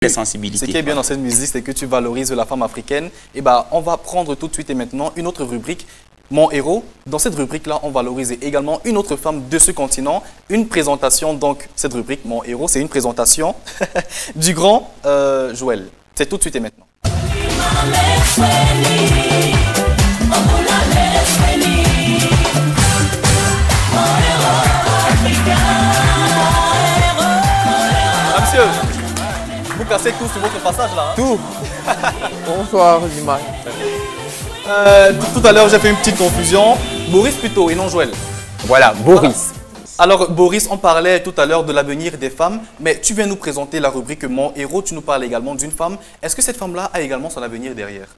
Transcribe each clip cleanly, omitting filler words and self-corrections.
sensibilité. Ce qui est bien dans cette musique, c'est que tu valorises la femme africaine. Et bah, on va prendre tout de suite et maintenant une autre rubrique. Mon héros, dans cette rubrique-là, on valorise également une autre femme de ce continent. Une présentation, donc, cette rubrique, Mon héros, c'est une présentation du grand Joël. C'est tout de suite et maintenant. Monsieur, vous cassez tout sur votre passage là. Tout. Bonsoir, Jima. Tout à l'heure, j'ai fait une petite confusion. Boris plutôt et non Joël. Voilà, Boris. Alors, Boris, on parlait tout à l'heure de l'avenir des femmes, mais tu viens nous présenter la rubrique Mon héros. Tu nous parles également d'une femme. Est-ce que cette femme-là a également son avenir derrière?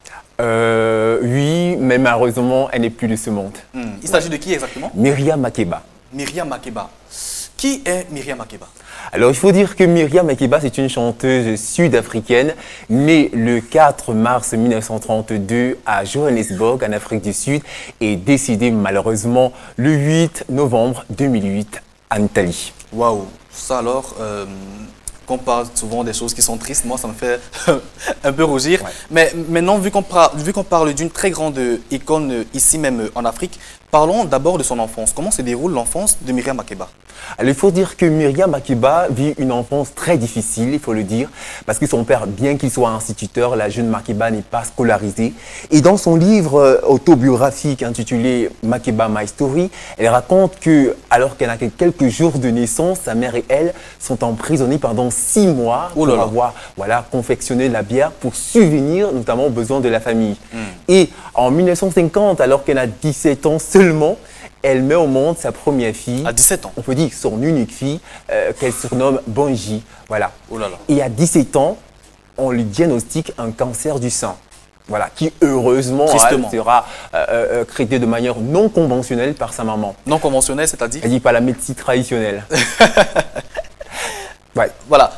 Oui, mais malheureusement, elle n'est plus de ce monde. Il s'agit de qui exactement? Myriam Makeba. Myriam Makeba. Qui est Myriam Makeba? Alors, il faut dire que Myriam Makeba, c'est une chanteuse sud-africaine née le 4 mars 1932 à Johannesburg, en Afrique du Sud, et décédée malheureusement le 8 novembre 2008 en Italie. Waouh, ça alors, qu'on parle souvent des choses qui sont tristes, moi ça me fait un peu rougir. Ouais. Mais maintenant, vu qu'on parle d'une très grande icône ici même en Afrique, parlons d'abord de son enfance. Comment se déroule l'enfance de Myriam Makeba? Alors, il faut dire que Myriam Makeba vit une enfance très difficile, il faut le dire, parce que son père, bien qu'il soit instituteur, la jeune Makeba n'est pas scolarisée. Et dans son livre autobiographique intitulé Makeba My Story, elle raconte que, alors qu'elle n'a que quelques jours de naissance, sa mère et elle sont emprisonnées pendant 6 mois pour avoir confectionné la bière pour subvenir notamment aux besoins de la famille. Et en 1950, alors qu'elle a 17 ans seulement, elle met au monde sa première fille. À 17 ans. On peut dire son unique fille, qu'elle surnomme Bonji. Voilà. Oh là là. Et à 17 ans, on lui diagnostique un cancer du sein. Voilà, qui heureusement sera traité de manière non conventionnelle par sa maman. Non conventionnelle, c'est-à-dire? Elle dit pas la médecine traditionnelle. Ouais. Voilà,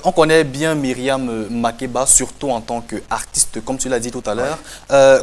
on connaît bien Myriam Makeba, surtout en tant qu'artiste, comme tu l'as dit tout à l'heure.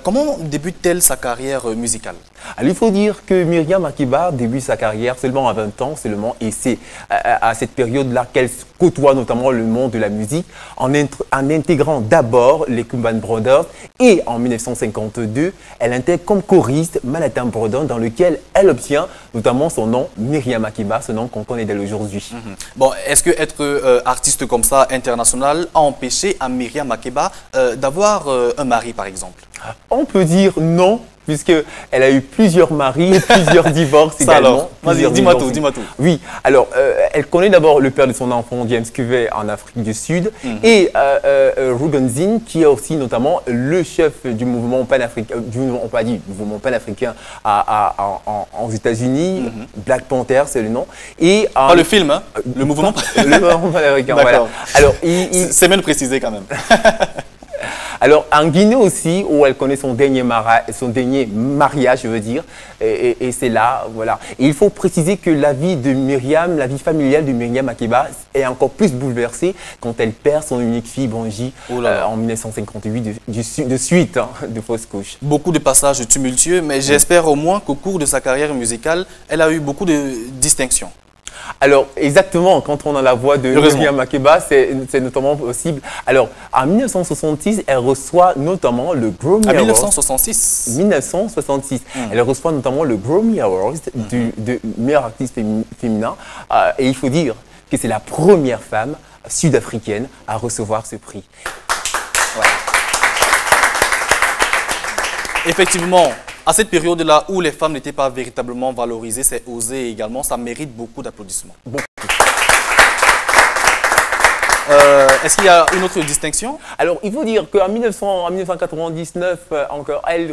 Comment débute-t-elle sa carrière musicale? Alors, il faut dire que Myriam Makeba débute sa carrière seulement à 20 ans seulement, et c'est à cette période-là qu'elle côtoie notamment le monde de la musique en intégrant d'abord les Kumban Brothers, et en 1952, elle intègre comme choriste Manhattan Brothers, dans lequel elle obtient notamment son nom Myriam Makeba, ce nom qu'on connaît dès aujourd'hui. Bon, est-ce que être artiste comme ça, international, a empêché à Myriam Makeba d'avoir un mari, par exemple? On peut dire non, puisqu'elle a eu plusieurs maris et plusieurs divorces également. Vas-y, dis-moi tout, dis-moi tout. Oui, alors, elle connaît d'abord le père de son enfant, James Cuvée, en Afrique du Sud, et Rugenzin, qui est aussi notamment le chef du mouvement panafricain, mouvement panafricain aux États-Unis. Black Panther, c'est le nom. Et, pas le film, hein, le mouvement panafricain. Voilà. Alors, c'est bien de préciser quand même. Alors, en Guinée aussi, où elle connaît son dernier mariage, je veux dire, et c'est là, voilà. Et il faut préciser que la vie de Myriam, la vie familiale de Myriam Makeba est encore plus bouleversée quand elle perd son unique fille, Bonji, en 1958, de suite de fausse couche. Beaucoup de passages tumultueux, mais j'espère au moins qu'au cours de sa carrière musicale, elle a eu beaucoup de distinctions. Alors, exactement, quand on a la voix de Myriam Makeba, c'est notamment possible. Alors, en 1966, elle reçoit notamment le Grammy Award. 1966 1966. Elle reçoit notamment le Grammy Award de meilleure artiste féminin. Et il faut dire que c'est la première femme sud-africaine à recevoir ce prix. Ouais. Effectivement, à cette période-là où les femmes n'étaient pas véritablement valorisées, c'est osé également, ça mérite beaucoup d'applaudissements. Est-ce qu'il y a une autre distinction? Alors, il faut dire qu'en 1999, encore, elle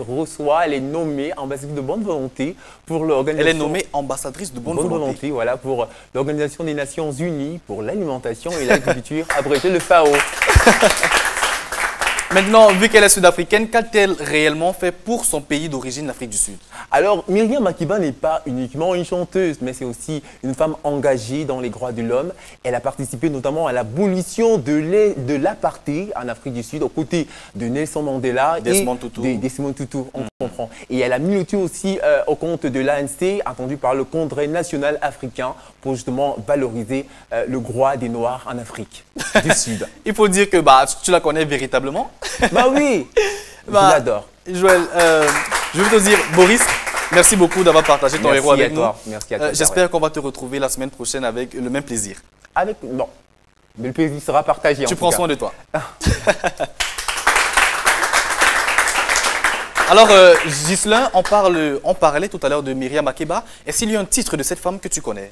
est nommée ambassadrice de bonne volonté pour l'organisation. Elle est nommée ambassadrice de bonne volonté. Voilà, pour l'Organisation des Nations Unies pour l'alimentation et l'agriculture, abrégé le FAO. Maintenant, vu qu'elle est sud-africaine, qu'a-t-elle réellement fait pour son pays d'origine, l'Afrique du Sud? Alors, Myriam Makeba n'est pas uniquement une chanteuse, mais c'est aussi une femme engagée dans les droits de l'homme. Elle a participé notamment à l'abolition de l'apartheid en Afrique du Sud, aux côtés de Nelson Mandela Desmond et Tutu. Desmond Tutu, on comprend. Et elle a milité aussi au compte de l'ANC, attendu par le Congrès national africain, pour justement valoriser le droit des Noirs en Afrique du Sud. Il faut dire que tu la connais véritablement. Bah oui, je l'adore. Joël, je veux te dire, Boris, merci beaucoup d'avoir partagé ton héros avec nous. Merci à toi. J'espère qu'on va te retrouver la semaine prochaine avec le même plaisir. Non, mais le plaisir sera partagé. Tu prends soin de toi. Alors, Ghislain, on parlait tout à l'heure de Myriam Makeba. Est-ce qu'il y a un titre de cette femme que tu connais?